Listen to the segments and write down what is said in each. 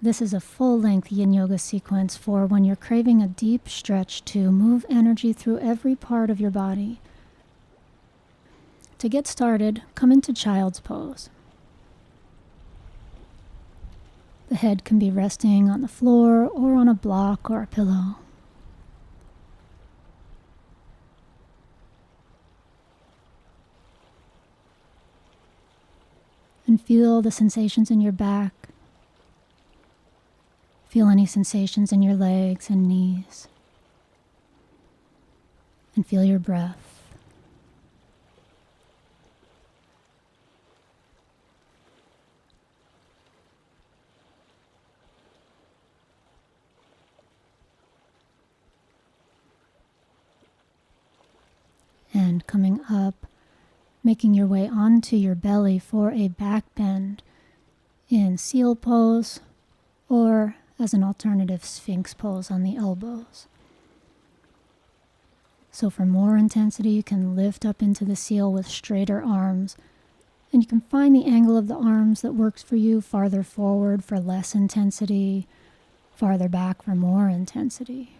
This is a full-length yin yoga sequence for when you're craving a deep stretch to move energy through every part of your body. To get started, come into child's pose. The head can be resting on the floor or on a block or a pillow. And feel the sensations in your back. Feel any sensations in your legs and knees. And feel your breath. And coming up, making your way onto your belly for a back bend in seal pose or as an alternative Sphinx pose on the elbows. So for more intensity, you can lift up into the seal with straighter arms, and you can find the angle of the arms that works for you, farther forward for less intensity, farther back for more intensity.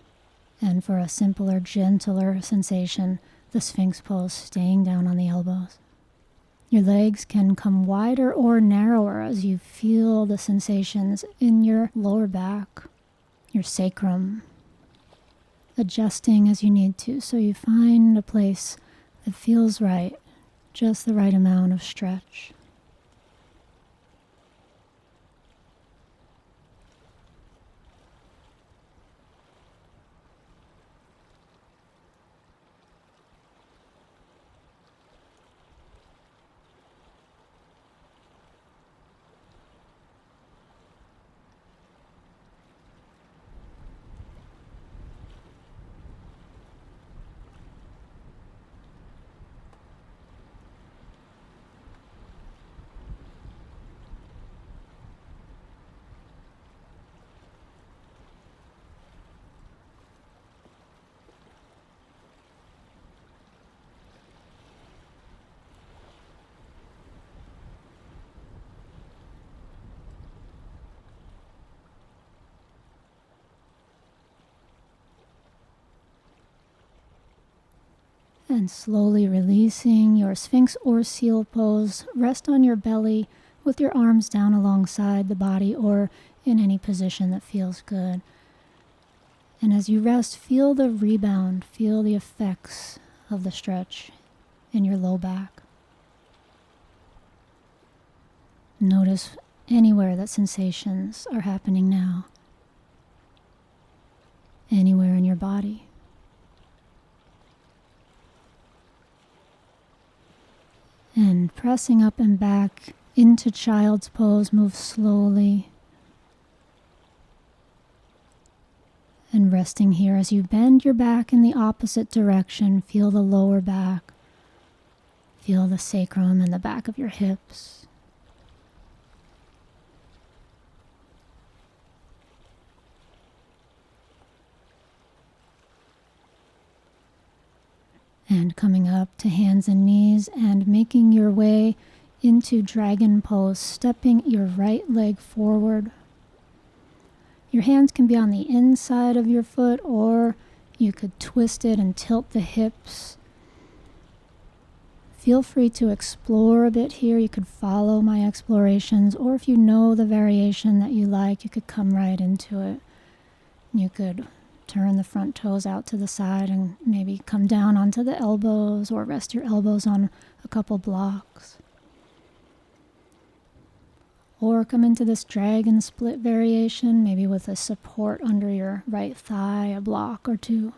And for a simpler, gentler sensation, the Sphinx pose, staying down on the elbows. Your legs can come wider or narrower as you feel the sensations in your lower back, your sacrum, adjusting as you need to so you find a place that feels right, just the right amount of stretch. And slowly releasing your Sphinx or seal pose, rest on your belly with your arms down alongside the body or in any position that feels good. And as you rest, feel the rebound, feel the effects of the stretch in your low back. Notice anywhere that sensations are happening now, anywhere in your body. And pressing up and back into child's pose, move slowly. And resting here as you bend your back in the opposite direction, feel the lower back. Feel the sacrum and the back of your hips. And coming up to hands and knees and making your way into dragon pose, stepping your right leg forward. Your hands can be on the inside of your foot, or you could twist it and tilt the hips. Feel free to explore a bit here. You could follow my explorations, or if you know the variation that you like, you could come right into it. You could turn the front toes out to the side and maybe come down onto the elbows or rest your elbows on a couple blocks. Or come into this dragon split variation, maybe with a support under your right thigh, a block or two.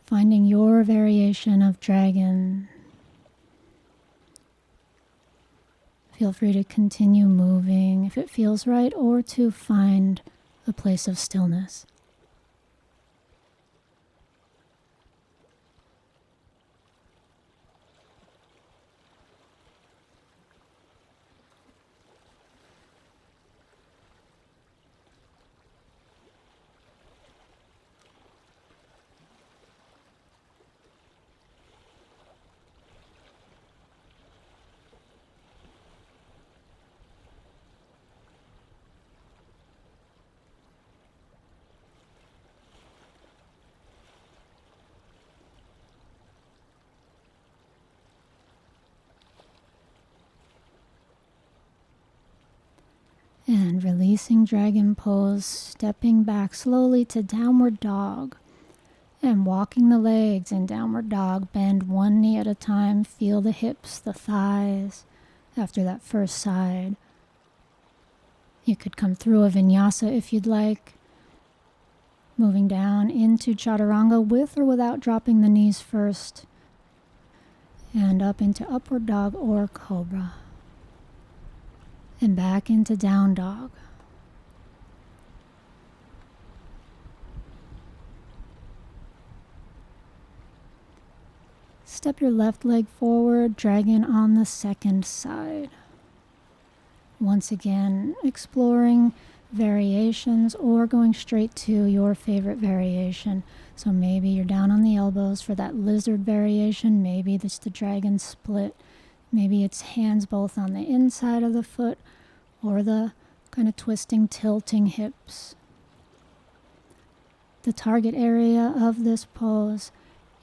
Finding your variation of dragon. Feel free to continue moving if it feels right, or to find a place of stillness. And releasing dragon pose, stepping back slowly to downward dog. And walking the legs in downward dog, bend one knee at a time, feel the hips, the thighs after that first side. You could come through a vinyasa if you'd like, moving down into chaturanga with or without dropping the knees first, and up into upward dog or cobra, and back into down dog. Step your left leg forward, dragon on the second side. Once again, exploring variations or going straight to your favorite variation. So maybe you're down on the elbows for that lizard variation. Maybe it's the dragon split. Maybe it's hands both on the inside of the foot or the kind of twisting, tilting hips. The target area of this pose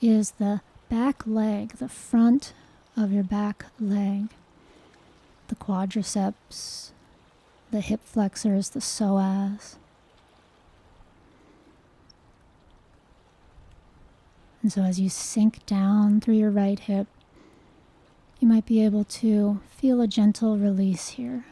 is the back leg, the front of your back leg, the quadriceps, the hip flexors, the psoas. And so as you sink down through your right hip, you might be able to feel a gentle release here.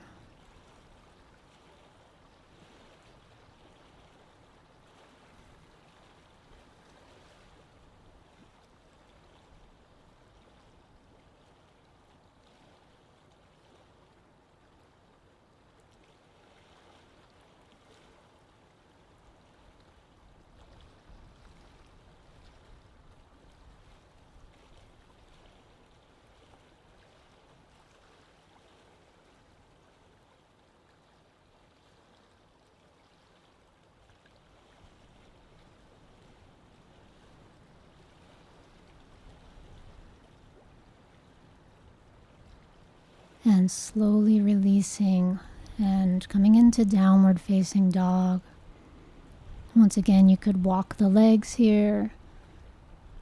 And slowly releasing and coming into downward facing dog. Once again, you could walk the legs here.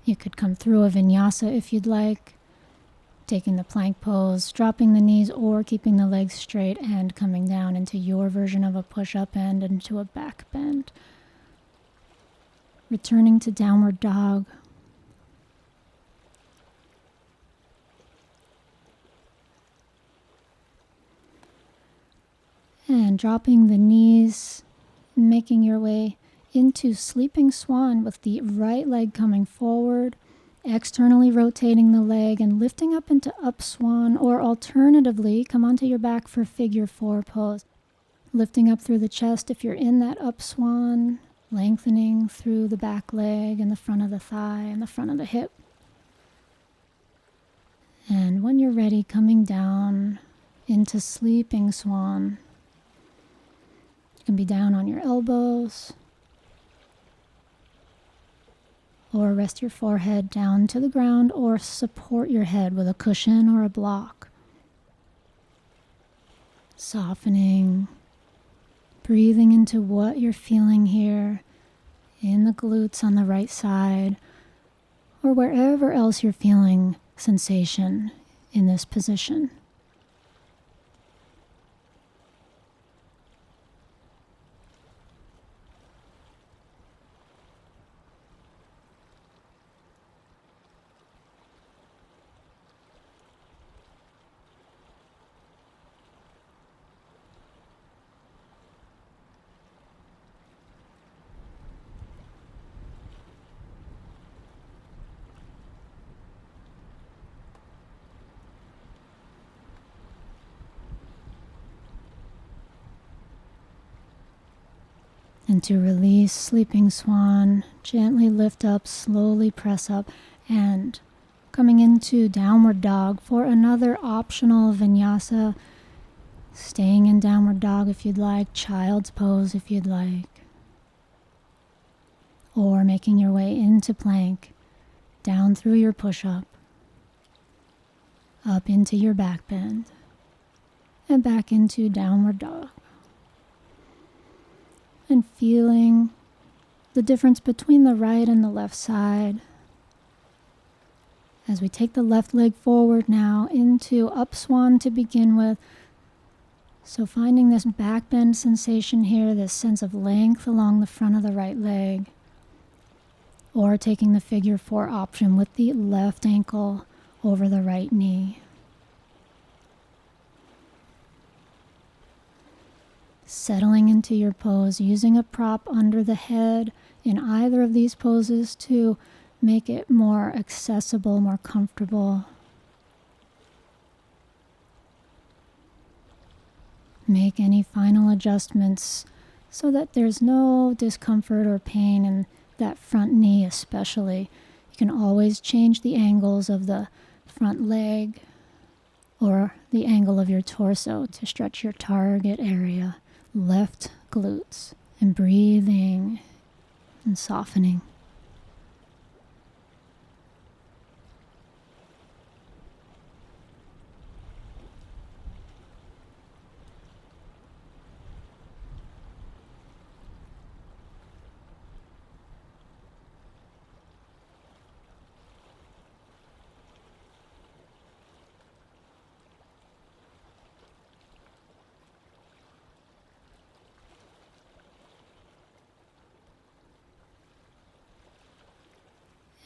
You could come through a vinyasa if you'd like, taking the plank pose, dropping the knees or keeping the legs straight and coming down into your version of a push-up and into a back bend. Returning to downward dog. And dropping the knees, making your way into sleeping swan with the right leg coming forward, externally rotating the leg and lifting up into up swan, or alternatively, come onto your back for figure four pose. Lifting up through the chest if you're in that up swan, lengthening through the back leg and the front of the thigh and the front of the hip. And when you're ready, coming down into sleeping swan. You can be down on your elbows or rest your forehead down to the ground or support your head with a cushion or a block. Softening, breathing into what you're feeling here in the glutes on the right side or wherever else you're feeling sensation in this position. And to release sleeping swan, gently lift up, slowly press up, and coming into downward dog for another optional vinyasa. Staying in downward dog if you'd like, child's pose if you'd like. Or making your way into plank, down through your push-up, up into your back bend, and back into downward dog. And feeling the difference between the right and the left side. As we take the left leg forward now into up swan to begin with, So finding this back bend sensation here, this sense of length along the front of the right leg, or taking the figure 4 option with the left ankle over the right knee. Settling into your pose, using a prop under the head in either of these poses to make it more accessible, more comfortable. Make any final adjustments so that there's no discomfort or pain in that front knee especially. You can always change the angles of the front leg or the angle of your torso to stretch your target area, left glutes, and breathing and softening.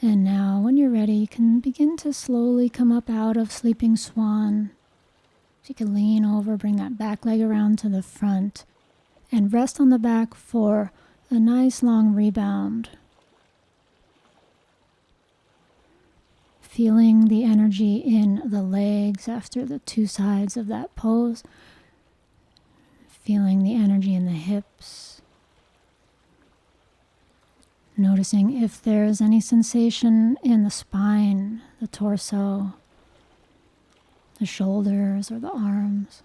And now, when you're ready, you can begin to slowly come up out of sleeping swan. So you can lean over, bring that back leg around to the front, and rest on the back for a nice long rebound. Feeling the energy in the legs after the 2 sides of that pose. Feeling the energy in the hips. Noticing if there's any sensation in the spine, the torso, the shoulders, or the arms.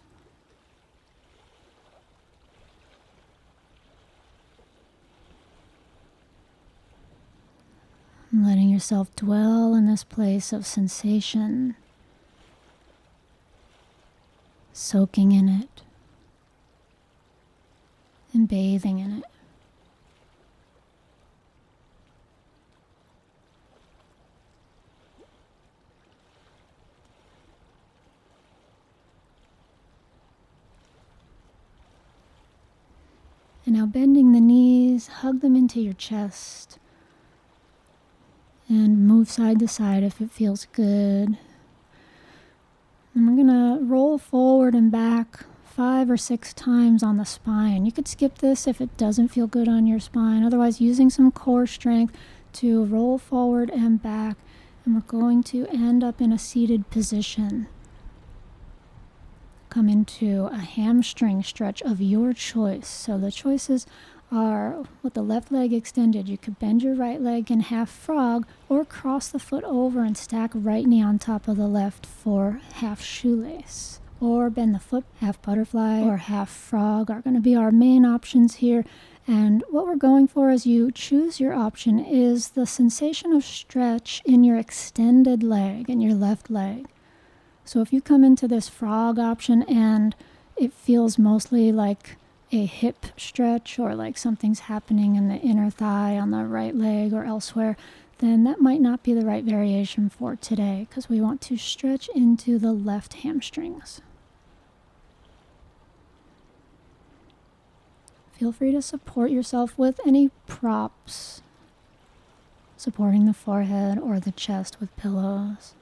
And letting yourself dwell in this place of sensation, soaking in it, and bathing in it. And now bending the knees, hug them into your chest, and move side to side if it feels good. And we're going to roll forward and back 5 or 6 times on the spine. You could skip this if it doesn't feel good on your spine. Otherwise, using some core strength to roll forward and back. And we're going to end up in a seated position. Come into a hamstring stretch of your choice. So the choices are with the left leg extended. You could bend your right leg in half frog or cross the foot over and stack right knee on top of the left for half shoelace. Or bend the foot, half butterfly or half frog are going to be our main options here. And what we're going for as you choose your option is the sensation of stretch in your extended leg, in your left leg. So if you come into this frog option and it feels mostly like a hip stretch or like something's happening in the inner thigh on the right leg or elsewhere, then that might not be the right variation for today because we want to stretch into the left hamstrings. Feel free to support yourself with any props, supporting the forehead or the chest with pillows,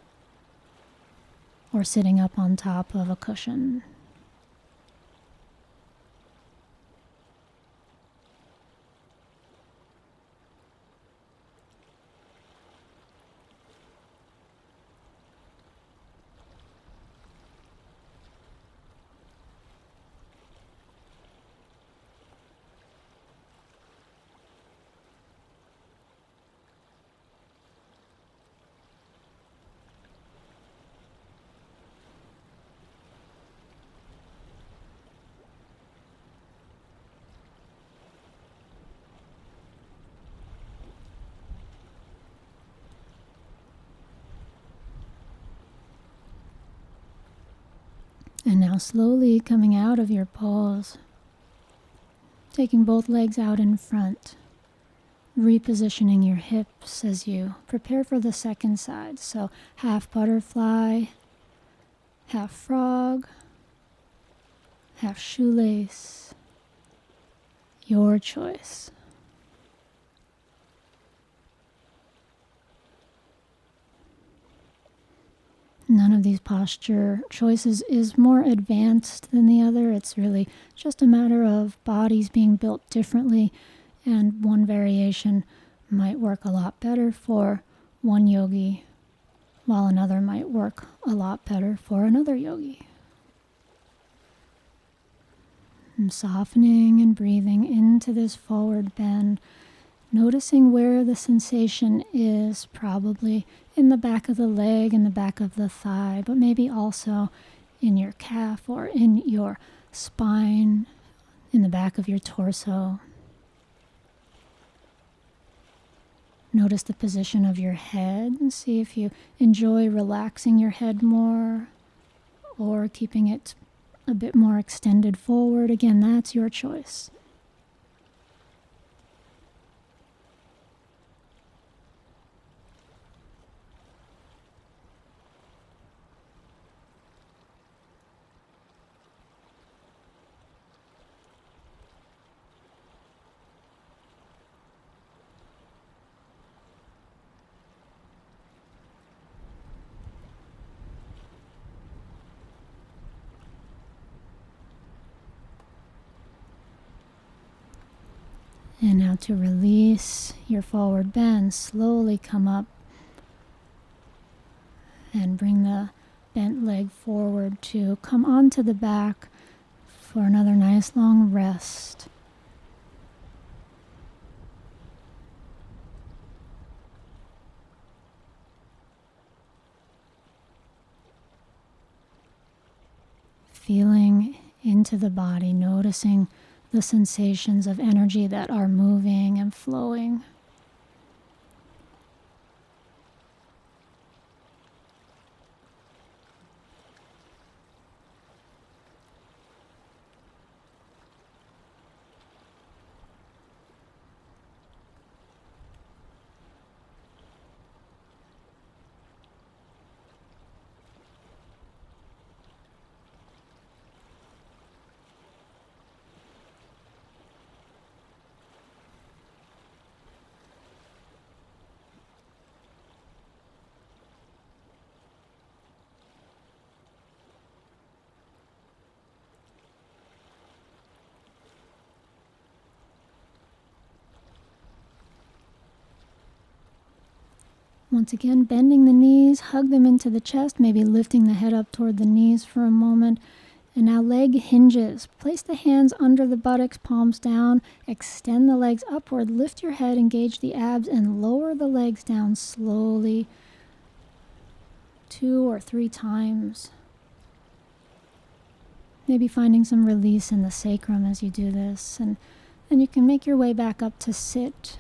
or sitting up on top of a cushion. And now slowly coming out of your pose, taking both legs out in front, repositioning your hips as you prepare for the second side. So half butterfly, half frog, half shoelace, your choice. None of these posture choices is more advanced than the other. It's really just a matter of bodies being built differently, and one variation might work a lot better for one yogi, while another might work a lot better for another yogi. And softening and breathing into this forward bend, noticing where the sensation is, probably in the back of the leg, in the back of the thigh, but maybe also in your calf or in your spine, in the back of your torso. Notice the position of your head and see if you enjoy relaxing your head more or keeping it a bit more extended forward. Again, that's your choice. And now to release your forward bend, slowly come up and bring the bent leg forward to come onto the back for another nice long rest. Feeling into the body, noticing the sensations of energy that are moving and flowing. Once again, bending the knees, hug them into the chest, maybe lifting the head up toward the knees for a moment. And now leg hinges. Place the hands under the buttocks, palms down. Extend the legs upward. Lift your head, engage the abs, and lower the legs down slowly 2 or 3 times. Maybe finding some release in the sacrum as you do this. And then you can make your way back up to sit.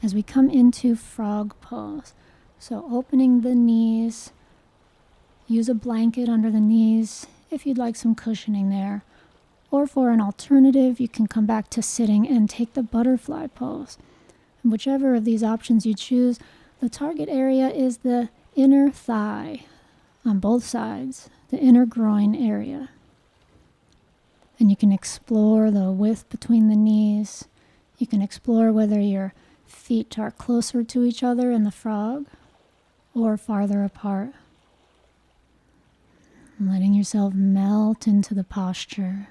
As we come into frog pose, so opening the knees, use a blanket under the knees if you'd like some cushioning there. Or for an alternative, you can come back to sitting and take the butterfly pose. And whichever of these options you choose, the target area is the inner thigh on both sides, the inner groin area. And you can explore the width between the knees. You can explore whether your feet are closer to each other in the frog or farther apart. Letting yourself melt into the posture.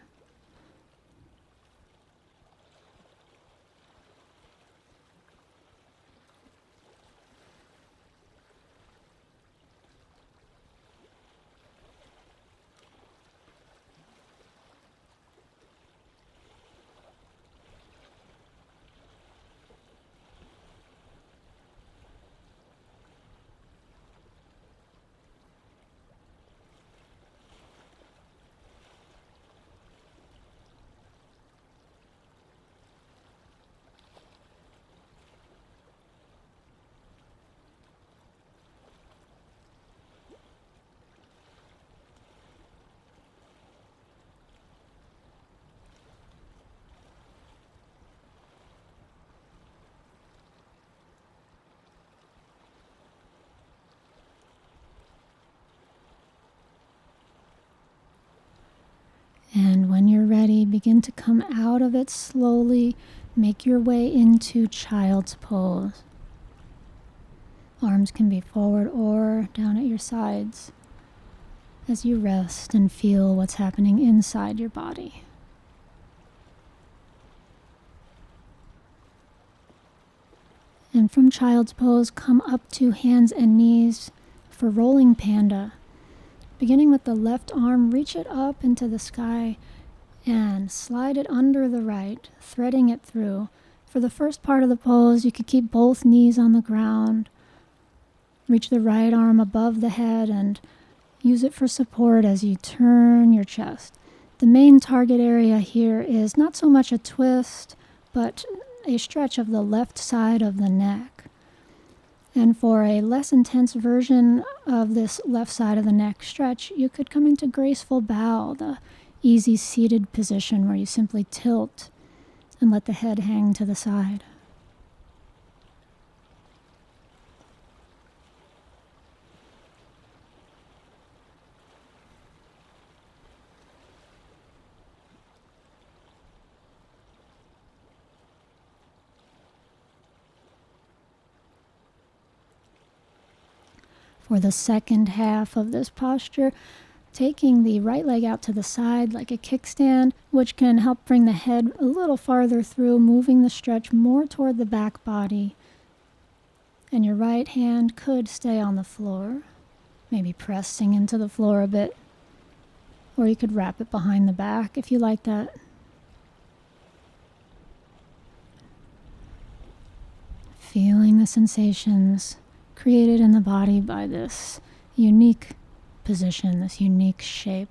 begin to come out of it slowly. Make your way into child's pose. Arms can be forward or down at your sides as you rest and feel what's happening inside your body. And from child's pose, come up to hands and knees for rolling panda. Beginning with the left arm, reach it up into the sky and slide it under the right, threading it through. For the first part of the pose, you could keep both knees on the ground. Reach the right arm above the head and use it for support as you turn your chest. The main target area here is not so much a twist, but a stretch of the left side of the neck. And for a less intense version of this left side of the neck stretch, you could come into graceful bow, the easy seated position where you simply tilt and let the head hang to the side. For the second half of this posture, taking the right leg out to the side like a kickstand, which can help bring the head a little farther through, moving the stretch more toward the back body. And your right hand could stay on the floor, maybe pressing into the floor a bit. Or you could wrap it behind the back if you like that. Feeling the sensations created in the body by this unique position, this unique shape.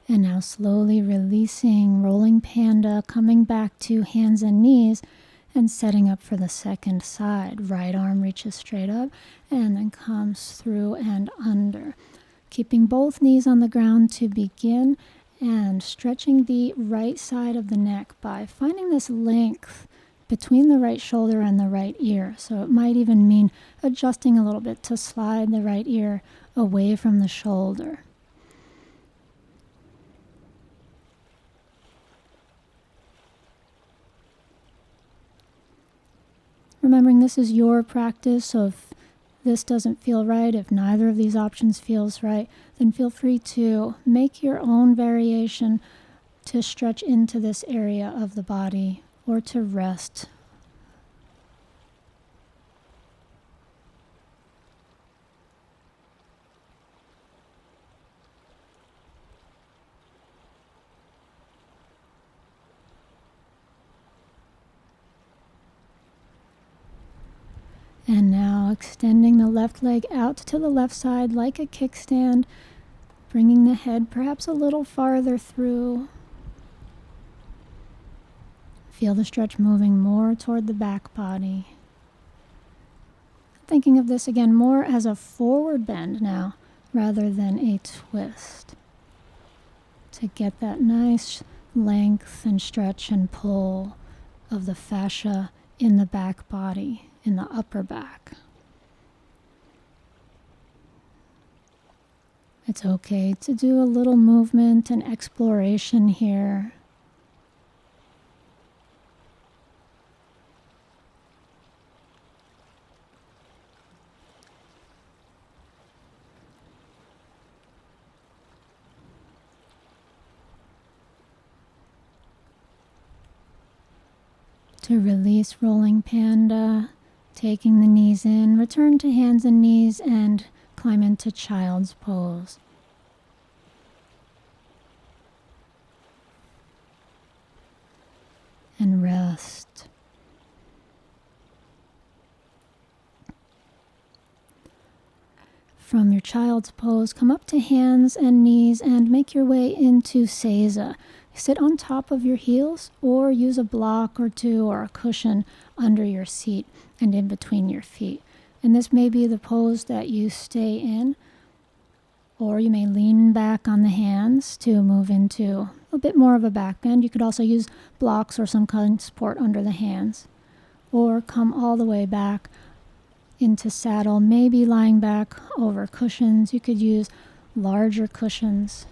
And now slowly releasing, rolling panda, coming back to hands and knees and setting up for the second side. Right arm reaches straight up and then comes through and under. Keeping both knees on the ground to begin and stretching the right side of the neck by finding this length between the right shoulder and the right ear. So it might even mean adjusting a little bit to slide the right ear away from the shoulder. Remembering this is your practice, so if this doesn't feel right, if neither of these options feels right, then feel free to make your own variation to stretch into this area of the body or to rest. And now extending the left leg out to the left side like a kickstand, bringing the head perhaps a little farther through. Feel the stretch moving more toward the back body. Thinking of this again more as a forward bend now, rather than a twist. To get that nice length and stretch and pull of the fascia in the back body, in the upper back. It's okay to do a little movement and exploration here. To release rolling panda, taking the knees in, return to hands and knees and climb into child's pose. And rest. from your child's pose, come up to hands and knees and make your way into Seiza. Sit on top of your heels or use a block or two or a cushion under your seat and in between your feet. And this may be the pose that you stay in, or you may lean back on the hands to move into a bit more of a back bend. You could also use blocks or some kind of support under the hands, or come all the way back into saddle, maybe lying back over cushions. You could use larger cushions.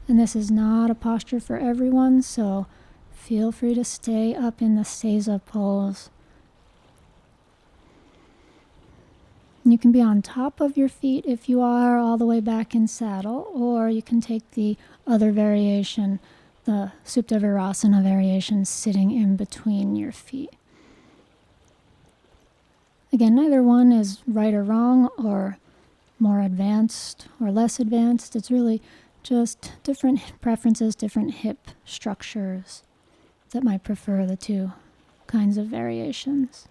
And this is not a posture for everyone, so feel free to stay up in the Seiza pose. You can be on top of your feet if you are all the way back in saddle, or you can take the other variation, the Supta Virasana variation, sitting in between your feet. Again, neither one is right or wrong or more advanced or less advanced. It's really just different preferences, different hip structures that might prefer the two kinds of variations.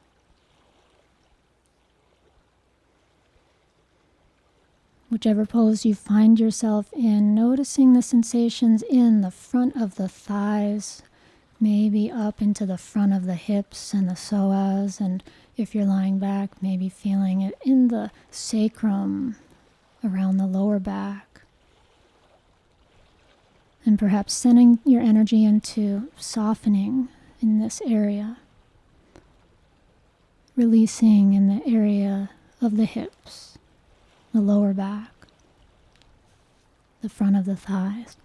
Whichever pose you find yourself in, noticing the sensations in the front of the thighs, maybe up into the front of the hips and the psoas, and if you're lying back, maybe feeling it in the sacrum, around the lower back. And perhaps sending your energy into softening in this area. Releasing in the area of the hips, the lower back, the front of the thighs.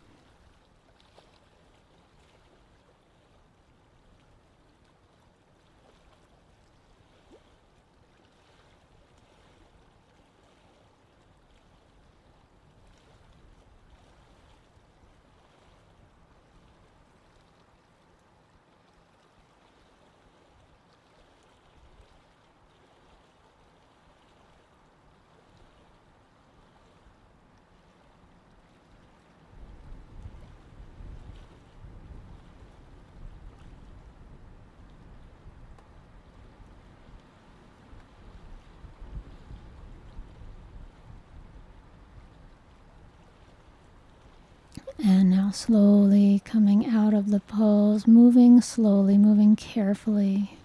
And now slowly coming out of the pose, moving slowly, moving carefully,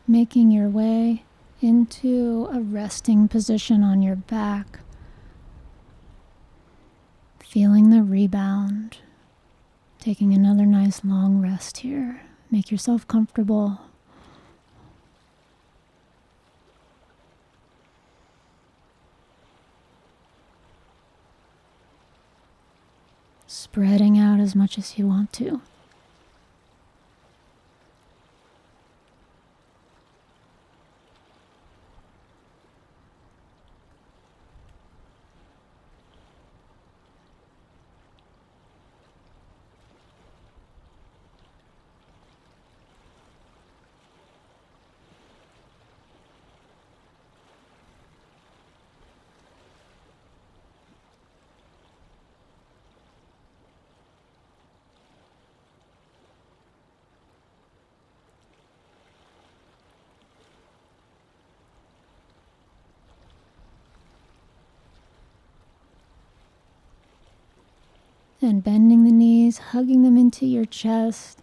making your way into a resting position on your back. Feeling the rebound. Taking another nice long rest here. Make yourself comfortable. Spreading out as much as you want to. And bending the knees, hugging them into your chest.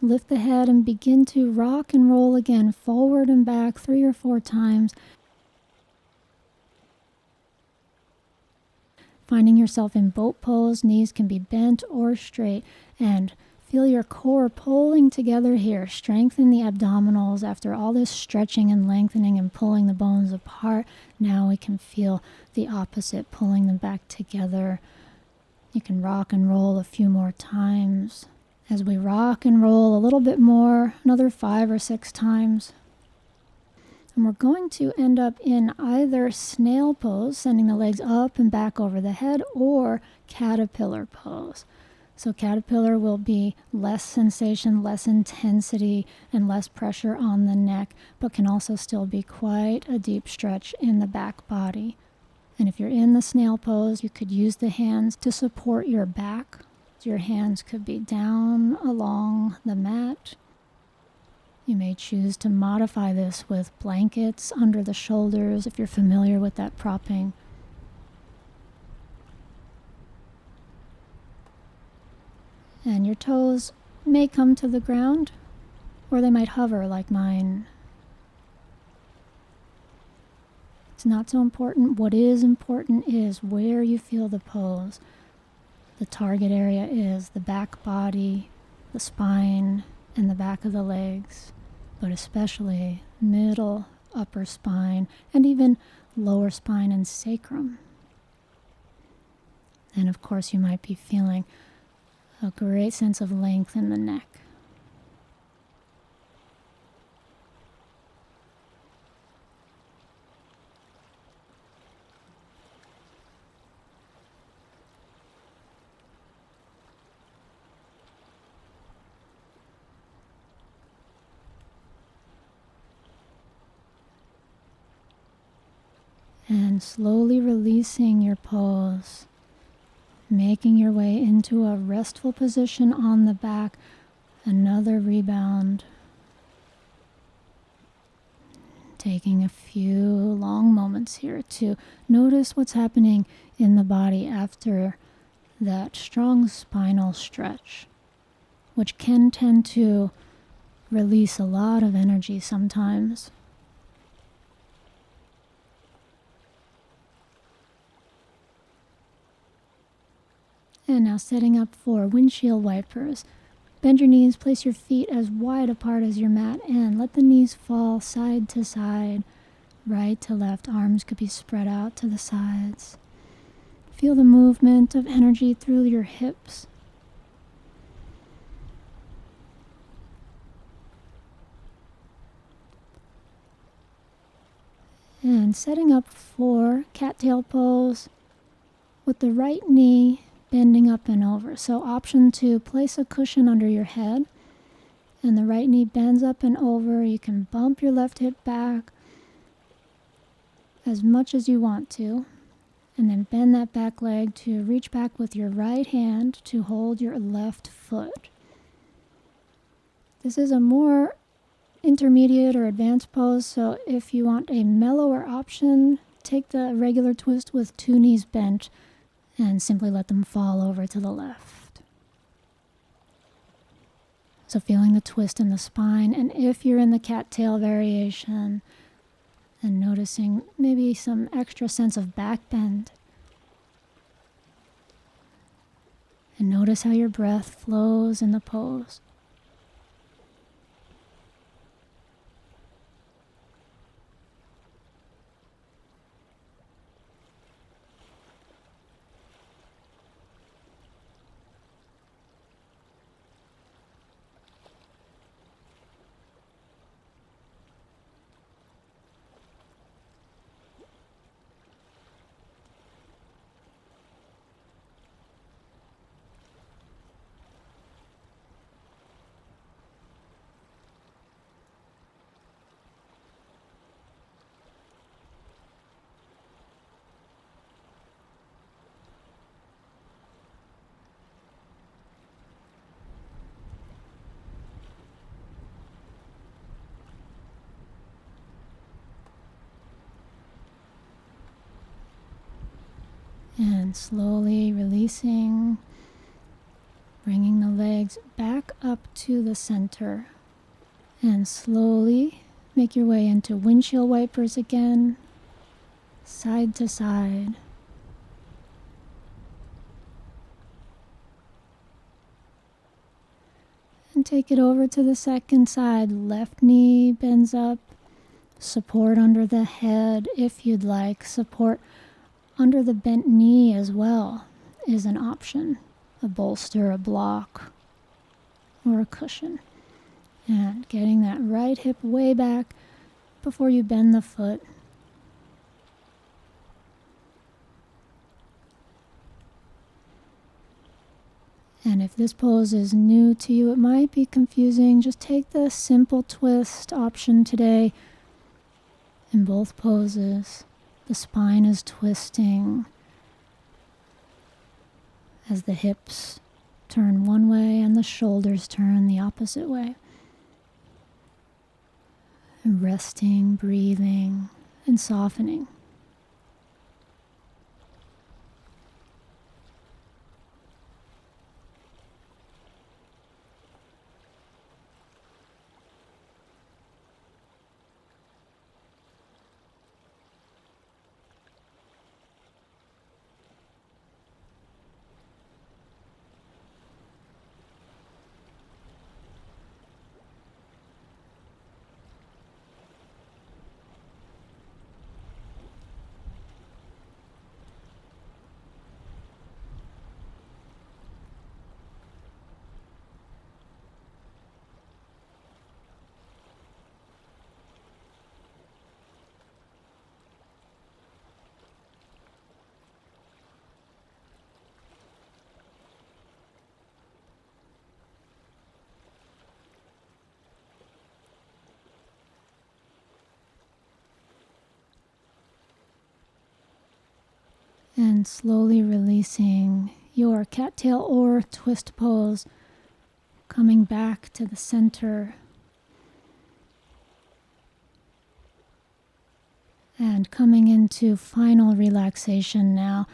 Lift the head and begin to rock and roll again, forward and back 3 or 4 times. Finding yourself in boat pose, knees can be bent or straight, and feel your core pulling together here. Strengthen the abdominals after all this stretching and lengthening and pulling the bones apart. Now we can feel the opposite, pulling them back together. You can rock and roll a few more times. As we rock and roll a little bit more, another 5 or 6 times. And we're going to end up in either snail pose, sending the legs up and back over the head, or caterpillar pose. So caterpillar will be less sensation, less intensity, and less pressure on the neck, but can also still be quite a deep stretch in the back body. And if you're in the snail pose, you could use the hands to support your back. Your hands could be down along the mat. You may choose to modify this with blankets under the shoulders if you're familiar with that propping. And your toes may come to the ground, or they might hover like mine. It's not so important. What is important is where you feel the pose. The target area is the back body, the spine, and the back of the legs, but especially middle, upper spine, and even lower spine and sacrum. And of course, you might be feeling a great sense of length in the neck. And slowly releasing your pose, making your way into a restful position on the back, another rebound. Taking a few long moments here to notice what's happening in the body after that strong spinal stretch, which can tend to release a lot of energy sometimes. And now setting up for windshield wipers. Bend your knees, place your feet as wide apart as your mat, and let the knees fall side to side, right to left. Arms could be spread out to the sides. Feel the movement of energy through your hips. And setting up for cattail pose with the right knee bending up and over. So option 2, place a cushion under your head and the right knee bends up and over. You can bump your left hip back as much as you want to, and then bend that back leg to reach back with your right hand to hold your left foot. This is a more intermediate or advanced pose, so if you want a mellower option, take the regular twist with 2 knees bent and simply let them fall over to the left. So feeling the twist in the spine, and if you're in the cattail variation, and noticing maybe some extra sense of back bend. And notice how your breath flows in the pose. And slowly releasing, bringing the legs back up to the center. And slowly make your way into windshield wipers again, side to side. And take it over to the second side. Left knee bends up, support under the head if you'd like. Support under the bent knee as well is an option. A bolster, a block, or a cushion. And getting that right hip way back before you bend the foot. And if this pose is new to you, it might be confusing. Just take the simple twist option today in both poses. The spine is twisting as the hips turn one way and the shoulders turn the opposite way. and resting, breathing, and softening. And slowly releasing your cattail or twist pose, coming back to the center and coming into final relaxation now,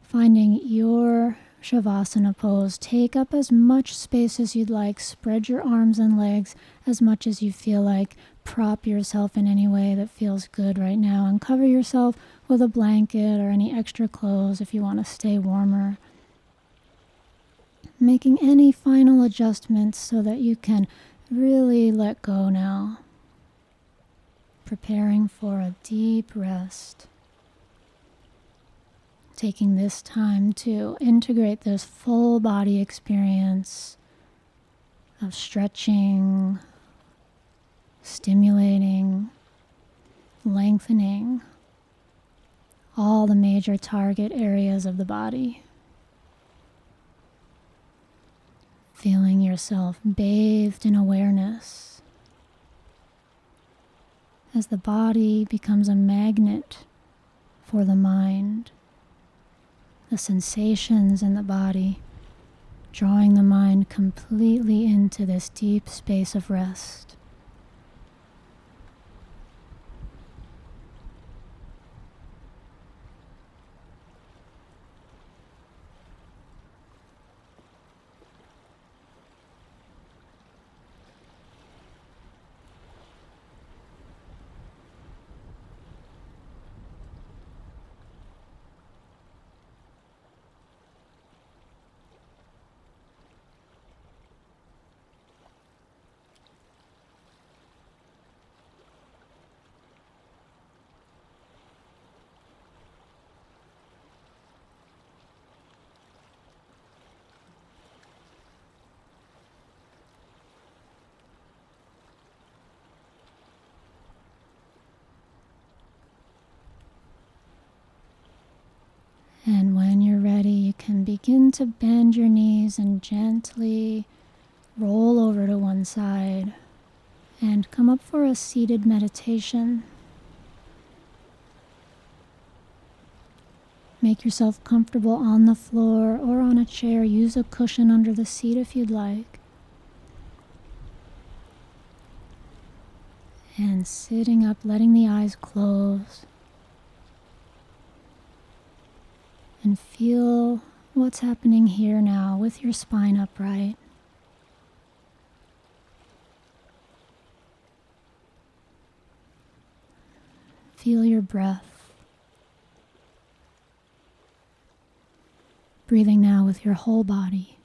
finding your Shavasana pose. Take up as much space as you'd like, spread your arms and legs as much as you feel like, prop yourself in any way that feels good right now, and cover yourself with a blanket or any extra clothes if you want to stay warmer. Making any final adjustments so that you can really let go now. Preparing for a deep rest. Taking this time to integrate this full body experience of stretching, stimulating, lengthening all the major target areas of the body. Feeling yourself bathed in awareness as the body becomes a magnet for the mind. The sensations in the body, drawing the mind completely into this deep space of rest. And when you're ready, you can begin to bend your knees and gently roll over to one side and come up for a seated meditation. Make yourself comfortable on the floor or on a chair. Use a cushion under the seat if you'd like. And sitting up, letting the eyes close. And feel what's happening here now with your spine upright. Feel your breath. Breathing now with your whole body.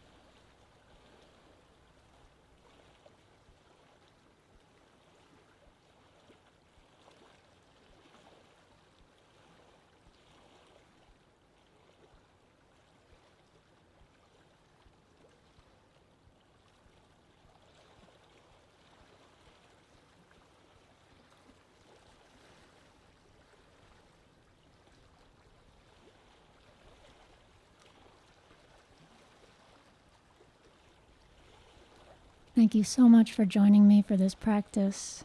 Thank you so much for joining me for this practice.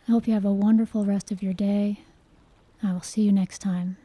I hope you have a wonderful rest of your day. I will see you next time.